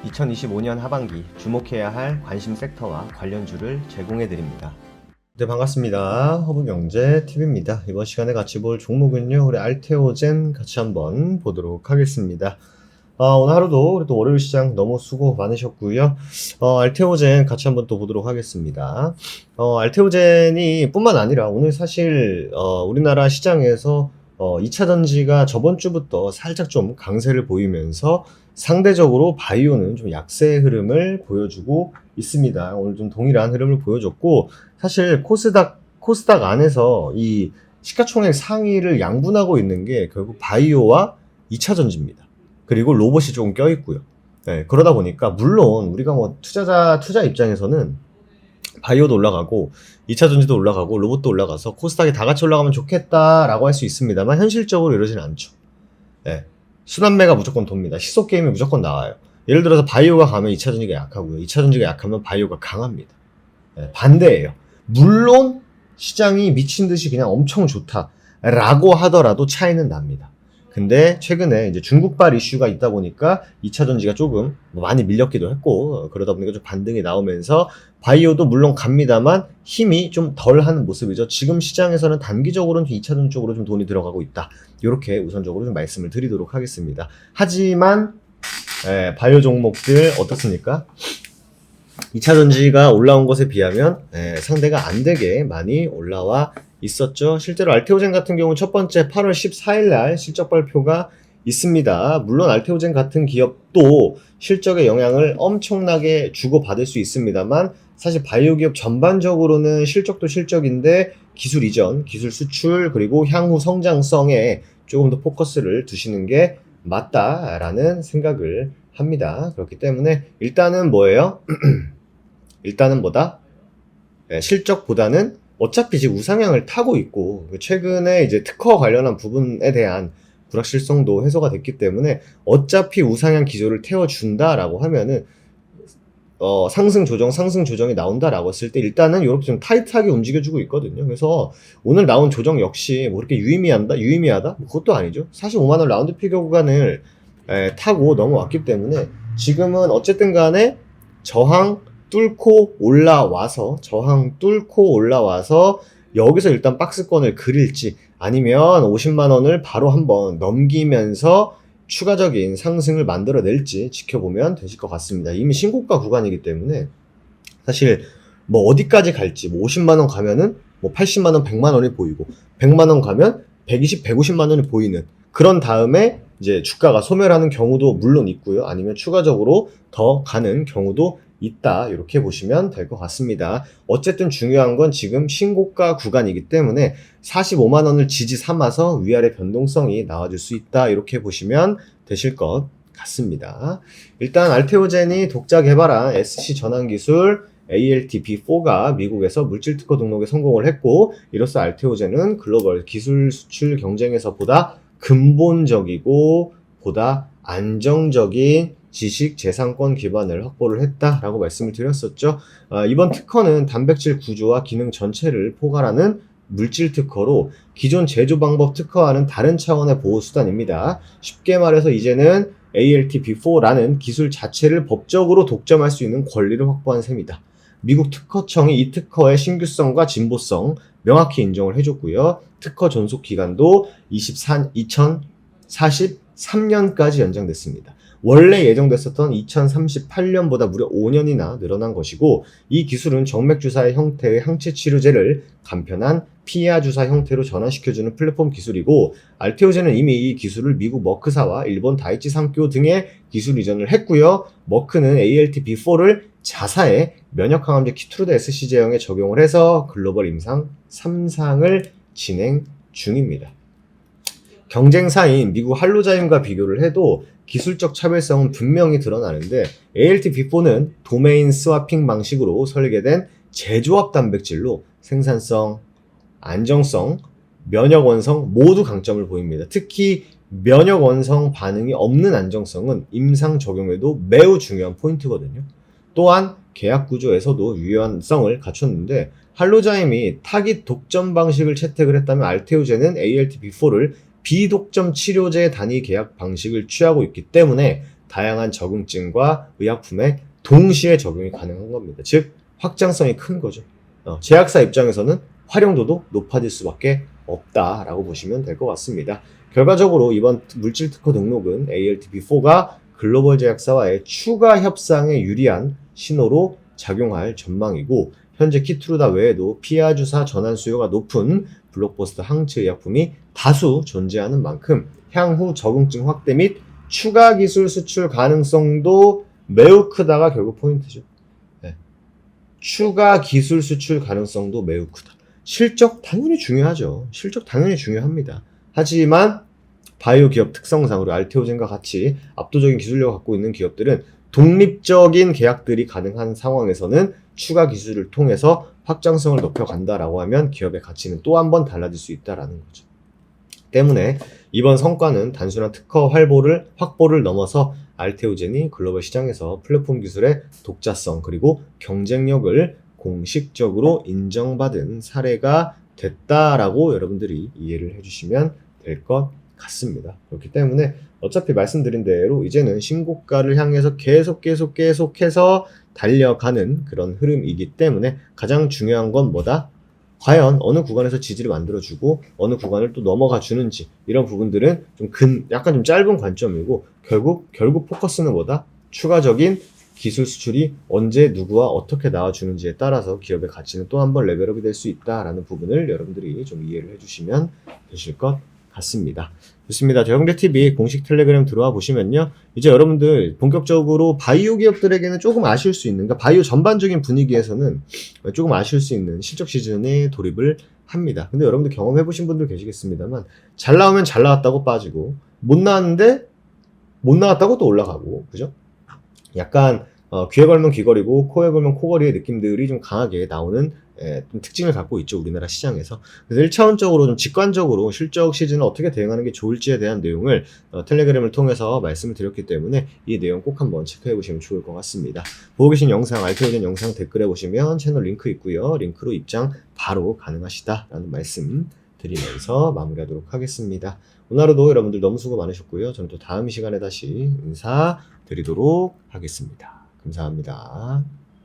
2025년 하반기 주목해야 할 관심 섹터와 관련주를 제공해 드립니다. 네, 반갑습니다. 허브경제TV입니다. 이번 시간에 같이 볼 종목은요, 우리 알테오젠 같이 한번 보도록 하겠습니다. 오늘 하루도 우리 또 월요일 시장 너무 수고 많으셨고요. 알테오젠 같이 한번 또 보도록 하겠습니다. 알테오젠이 뿐만 아니라 오늘 사실 우리나라 시장에서 2차 전지가 저번 주부터 살짝 좀 강세를 보이면서 상대적으로 바이오는 좀 약세 흐름을 보여주고 있습니다. 오늘 좀 동일한 흐름을 보여줬고, 사실 코스닥 안에서 이 시가총액 상위를 양분하고 있는 게 결국 바이오와 2차 전지입니다. 그리고 로봇이 조금 껴있고요. 네, 그러다 보니까 물론 우리가 뭐 투자 입장에서는 바이오도 올라가고 2차 전지도 올라가고 로봇도 올라가서 코스닥이 다 같이 올라가면 좋겠다라고 할 수 있습니다만 현실적으로 이러진 않죠. 네, 순환매가 무조건 돕니다. 시속 게임이 무조건 나와요. 예를 들어서 바이오가 가면 2차 전지가 약하고요. 2차 전지가 약하면 바이오가 강합니다. 네, 반대예요. 물론 시장이 미친 듯이 그냥 엄청 좋다라고 하더라도 차이는 납니다. 근데 최근에 이제 중국발 이슈가 있다 보니까 2차 전지가 조금 많이 밀렸기도 했고, 그러다 보니까 좀 반등이 나오면서 바이오도 물론 갑니다만 힘이 좀 덜하는 모습이죠. 지금 시장에서는 단기적으로는 2차 전지 쪽으로 좀 돈이 들어가고 있다. 이렇게 우선적으로 좀 말씀을 드리도록 하겠습니다. 하지만 바이오 종목들 어떻습니까? 2차 전지가 올라온 것에 비하면 상대가 안 되게 많이 올라와 있었죠. 실제로 알테오젠 같은 경우는 첫 번째 8월 14일 날 실적 발표가 있습니다. 물론 알테오젠 같은 기업도 실적의 영향을 엄청나게 주고받을 수 있습니다만, 사실 바이오 기업 전반적으로는 실적도 실적인데 기술 이전, 기술 수출, 그리고 향후 성장성에 조금 더 포커스를 두시는 게 맞다라는 생각을 합니다. 그렇기 때문에 일단은 뭐예요? 일단은 실적보다는 어차피 지금 우상향을 타고 있고, 최근에 이제 특허 관련한 부분에 대한 불확실성도 해소가 됐기 때문에 어차피 우상향 기조를 태워준다라고 하면은 상승 조정이 나온다라고 했을 때 일단은 이렇게 좀 타이트하게 움직여주고 있거든요. 그래서 오늘 나온 조정 역시 뭐 이렇게 유의미하다? 뭐 그것도 아니죠. 45만원 라운드 피겨 구간을 타고 넘어왔기 때문에 지금은 어쨌든 간에 저항 뚫고 올라와서 여기서 일단 박스권을 그릴지, 아니면 50만원을 바로 한번 넘기면서 추가적인 상승을 만들어낼지 지켜보면 되실 것 같습니다. 이미 신고가 구간이기 때문에 사실 뭐 어디까지 갈지, 뭐 50만원 가면은 뭐 80만원, 100만원이 보이고, 100만원 가면 120, 150만원이 보이는, 그런 다음에 이제 주가가 소멸하는 경우도 물론 있고요. 아니면 추가적으로 더 가는 경우도 있다. 이렇게 보시면 될 것 같습니다. 어쨌든 중요한 건 지금 신고가 구간이기 때문에 45만원을 지지 삼아서 위아래 변동성이 나와줄 수 있다. 이렇게 보시면 되실 것 같습니다. 일단 알테오젠이 독자 개발한 SC 전환 기술 ALTB4가 미국에서 물질 특허 등록에 성공을 했고, 이로써 알테오젠은 글로벌 기술 수출 경쟁에서 보다 근본적이고 보다 안정적인 지식 재산권 기반을 확보를 했다라고 말씀을 드렸었죠. 이번 특허는 단백질 구조와 기능 전체를 포괄하는 물질 특허로 기존 제조 방법 특허와는 다른 차원의 보호 수단입니다. 쉽게 말해서 이제는 ALTB4라는 기술 자체를 법적으로 독점할 수 있는 권리를 확보한 셈이다. 미국 특허청이 이 특허의 신규성과 진보성 명확히 인정을 해줬고요. 특허 존속 기간도 2043년까지 연장됐습니다. 원래 예정됐었던 2038년보다 무려 5년이나 늘어난 것이고, 이 기술은 정맥주사의 형태의 항체 치료제를 간편한 피하 주사 형태로 전환시켜주는 플랫폼 기술이고, 알테오젠은 이미 이 기술을 미국 머크사와 일본 다이치 산교 등의 기술 이전을 했고요. 머크는 ALTB4를 자사의 면역항암제 키트루다 SC 제형에 적용을 해서 글로벌 임상 3상을 진행 중입니다. 경쟁사인 미국 할로자임과 비교를 해도 기술적 차별성은 분명히 드러나는데, ALTB4는 도메인 스와핑 방식으로 설계된 재조합 단백질로 생산성, 안정성, 면역 원성 모두 강점을 보입니다. 특히 면역 원성 반응이 없는 안정성은 임상 적용에도 매우 중요한 포인트거든요. 또한 계약 구조에서도 유연성을 갖췄는데, 할로자임이 타깃 독점 방식을 채택을 했다면 알테오젠은 ALTB4를 비독점 치료제 단위 계약 방식을 취하고 있기 때문에 다양한 적응증과 의약품에 동시에 적용이 가능한 겁니다. 즉 확장성이 큰 거죠. 제약사 입장에서는 활용도도 높아질 수밖에 없다라고 보시면 될 것 같습니다. 결과적으로 이번 물질 특허 등록은 ALTP4가 글로벌 제약사와의 추가 협상에 유리한 신호로 작용할 전망이고, 현재 키트루다 외에도 피하주사 전환 수요가 높은 블록버스터 항체 의약품이 다수 존재하는 만큼 향후 적응증 확대 및 추가 기술 수출 가능성도 매우 크다가 결국 포인트죠. 네. 추가 기술 수출 가능성도 매우 크다. 실적 당연히 중요하죠. 실적 당연히 중요합니다. 하지만 바이오 기업 특성상으로 알테오젠과 같이 압도적인 기술력을 갖고 있는 기업들은 독립적인 계약들이 가능한 상황에서는 추가 기술을 통해서 확장성을 높여간다라고 하면 기업의 가치는 또 한 번 달라질 수 있다라는 거죠. 때문에 이번 성과는 단순한 특허 확보를 넘어서 알테오젠이 글로벌 시장에서 플랫폼 기술의 독자성 그리고 경쟁력을 공식적으로 인정받은 사례가 됐다라고 여러분들이 이해를 해주시면 될 것 같습니다. 그렇기 때문에 어차피 말씀드린 대로 이제는 신고가를 향해서 계속해서 달려가는 그런 흐름이기 때문에 가장 중요한 건 뭐다? 과연 어느 구간에서 지지를 만들어주고 어느 구간을 또 넘어가 주는지, 이런 부분들은 약간 좀 짧은 관점이고, 결국 포커스는 뭐다? 추가적인 기술 수출이 언제 누구와 어떻게 나와주는지에 따라서 기업의 가치는 또 한 번 레벨업이 될 수 있다라는 부분을 여러분들이 좀 이해를 해주시면 되실 것 같습니다. 좋습니다. 대형대TV 공식 텔레그램 들어와 보시면요, 이제 여러분들 본격적으로 바이오 기업들에게는 조금 아쉬울 수 있는, 그러니까 바이오 전반적인 분위기에서는 조금 아쉬울 수 있는 실적 시즌에 돌입을 합니다. 근데 여러분들 경험해 보신 분들 계시겠습니다만, 잘 나오면 잘 나왔다고 빠지고, 못 나왔는데 못 나왔다고 또 올라가고, 그죠? 약간 귀에 걸면 귀걸이고 코에 걸면 코걸이의 느낌들이 좀 강하게 나오는 좀 특징을 갖고 있죠, 우리나라 시장에서. 그래서 1차원적으로 좀 직관적으로 실적 시즌을 어떻게 대응하는 게 좋을지에 대한 내용을 텔레그램을 통해서 말씀을 드렸기 때문에 이 내용 꼭 한번 체크해 보시면 좋을 것 같습니다. 보고 계신 영상, 알테오젠 영상 댓글에 보시면 채널 링크 있고요, 링크로 입장 바로 가능하시다라는 말씀 드리면서 마무리하도록 하겠습니다. 오늘 하루도 여러분들 너무 수고 많으셨고요. 저는 또 다음 시간에 다시 인사드리도록 하겠습니다. 감사합니다.